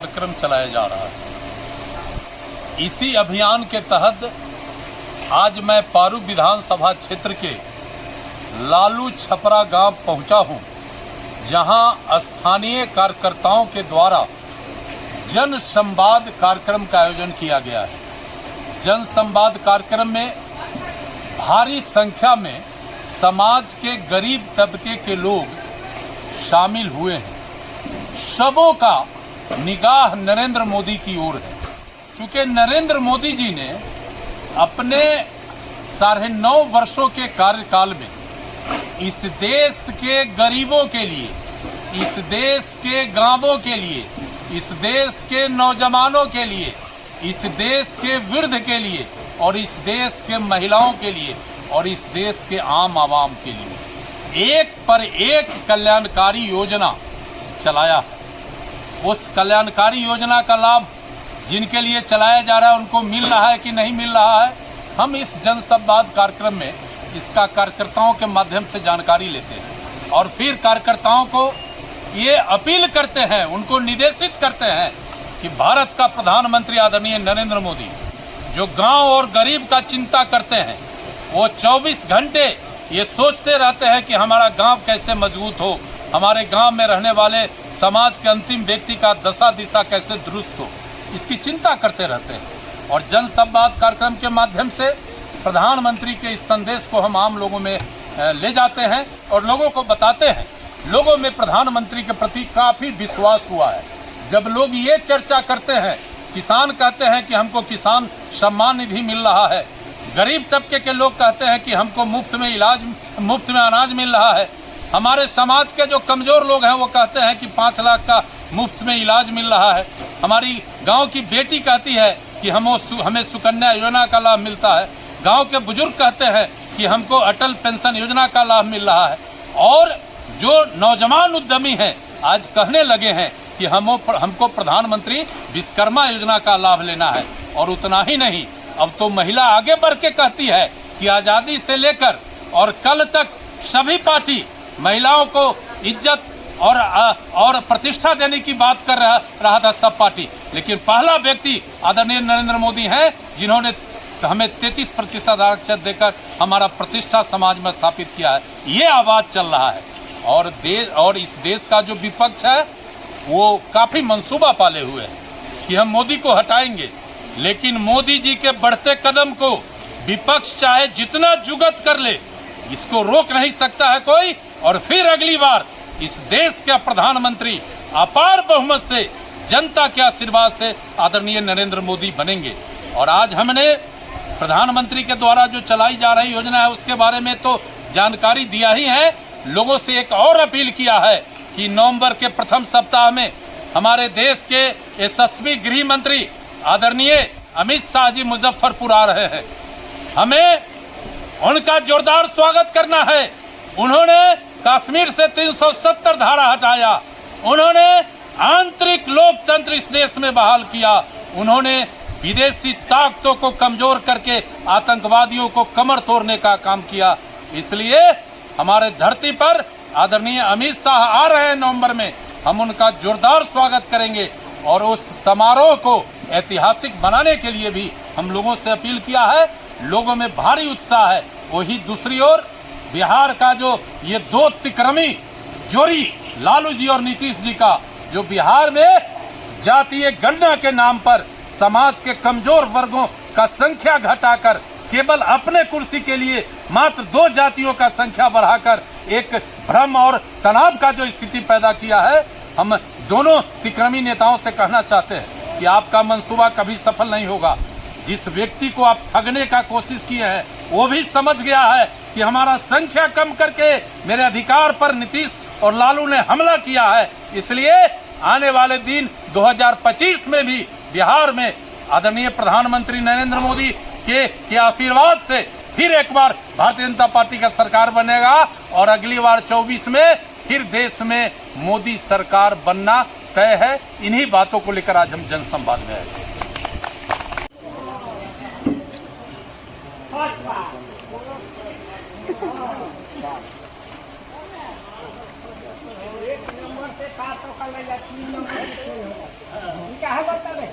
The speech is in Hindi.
कार्यक्रम चलाया जा रहा है। इसी अभियान के तहत आज मैं पारू विधानसभा क्षेत्र के लालू छपरा गांव पहुंचा हूं, जहां स्थानीय कार्यकर्ताओं के द्वारा जन संवाद कार्यक्रम का आयोजन किया गया है। जन संवाद कार्यक्रम में भारी संख्या में समाज के गरीब तबके के लोग शामिल हुए हैं। सबों का निगाह नरेंद्र मोदी की ओर है, चूंकि नरेंद्र मोदी जी ने अपने 9.5 वर्षों के कार्यकाल में इस देश के गरीबों के लिए, इस देश के गांवों के लिए, इस देश के नौजवानों के लिए, इस देश के वृद्ध के लिए और इस देश के महिलाओं के लिए और इस देश के आम आवाम के लिए एक पर एक कल्याणकारी योजना चलाया है। उस कल्याणकारी योजना का लाभ जिनके लिए चलाया जा रहा है उनको मिल रहा है कि नहीं मिल रहा है, हम इस जन संवाद कार्यक्रम में इसका कार्यकर्ताओं के माध्यम से जानकारी लेते हैं और फिर कार्यकर्ताओं को ये अपील करते हैं, उनको निर्देशित करते हैं कि भारत का प्रधानमंत्री आदरणीय नरेंद्र मोदी जो गांव और गरीब का चिंता करते हैं, वो 24 घंटे ये सोचते रहते हैं कि हमारा गांव कैसे मजबूत हो, हमारे गांव में रहने वाले समाज के अंतिम व्यक्ति का दशा दिशा कैसे दुरुस्त हो, इसकी चिंता करते रहते हैं। और जन संवाद कार्यक्रम के माध्यम से प्रधानमंत्री के इस संदेश को हम आम लोगों में ले जाते हैं और लोगों को बताते हैं। लोगों में प्रधानमंत्री के प्रति काफी विश्वास हुआ है। जब लोग ये चर्चा करते हैं, किसान कहते हैं कि हमको किसान सम्मान निधि मिल रहा है, गरीब तबके के लोग कहते हैं कि हमको मुफ्त में अनाज मिल रहा है, हमारे समाज के जो कमजोर लोग हैं वो कहते हैं कि 5 लाख का मुफ्त में इलाज मिल रहा है, हमारी गांव की बेटी कहती है कि हमें सुकन्या योजना का लाभ मिलता है, गांव के बुजुर्ग कहते हैं कि हमको अटल पेंशन योजना का लाभ मिल रहा है और जो नौजवान उद्यमी हैं आज कहने लगे हैं कि हमको प्रधानमंत्री विश्वकर्मा योजना का लाभ लेना है। और उतना ही नहीं, अब तो महिला आगे बढ़ के कहती है कि आजादी से लेकर और कल तक सभी पार्टी महिलाओं को इज्जत और प्रतिष्ठा देने की बात कर रहा था सब पार्टी, लेकिन पहला व्यक्ति आदरणीय नरेंद्र मोदी हैं जिन्होंने हमें 33% आरक्षण देकर हमारा प्रतिष्ठा समाज में स्थापित किया है। ये आवाज चल रहा है और इस देश का जो विपक्ष है वो काफी मंसूबा पाले हुए है कि हम मोदी को हटाएंगे, लेकिन मोदी जी के बढ़ते कदम को विपक्ष चाहे जितना जुगत कर ले, इसको रोक नहीं सकता है कोई। और फिर अगली बार इस देश के प्रधानमंत्री अपार बहुमत से, जनता के आशीर्वाद से आदरणीय नरेंद्र मोदी बनेंगे। और आज हमने प्रधानमंत्री के द्वारा जो चलाई जा रही योजना है उसके बारे में तो जानकारी दिया ही है। लोगों से एक और अपील किया है कि नवंबर के प्रथम सप्ताह में हमारे देश के यशस्वी गृह मंत्री आदरणीय अमित शाह जी मुजफ्फरपुर आ रहे हैं। हमें उनका जोरदार स्वागत करना है। उन्होंने कश्मीर से 370 धारा हटाया, उन्होंने आंतरिक लोकतंत्र इस देश में बहाल किया, उन्होंने विदेशी ताकतों को कमजोर करके आतंकवादियों को कमर तोड़ने का काम किया। इसलिए हमारे धरती पर आदरणीय अमित शाह आ रहे हैं नवंबर में, हम उनका जोरदार स्वागत करेंगे और उस समारोह को ऐतिहासिक बनाने के लिए भी हम लोगों से अपील किया है। लोगों में भारी उत्साह है। वही दूसरी ओर बिहार का जो ये 2 तिक्रमी जोड़ी लालू जी और नीतीश जी का, जो बिहार में जातीय गणना के नाम पर समाज के कमजोर वर्गों का संख्या घटाकर केवल अपने कुर्सी के लिए मात्र 2 जातियों का संख्या बढ़ाकर एक भ्रम और तनाव का जो स्थिति पैदा किया है, हम दोनों तिक्रमी नेताओं से कहना चाहते हैं कि आपका मंसूबा कभी सफल नहीं होगा। जिस व्यक्ति को आप ठगने का कोशिश किए हैं वो भी समझ गया है कि हमारा संख्या कम करके मेरे अधिकार पर नीतीश और लालू ने हमला किया है। इसलिए आने वाले दिन 2025 में भी बिहार में आदरणीय प्रधानमंत्री नरेंद्र मोदी के आशीर्वाद से फिर एक बार भारतीय जनता पार्टी का सरकार बनेगा और अगली बार 24 में फिर देश में मोदी सरकार बनना तय है। इन्हीं बातों को लेकर आज हम जन संवाद में आए। एक नंबर से 700 का ले जाती है। कहा करता है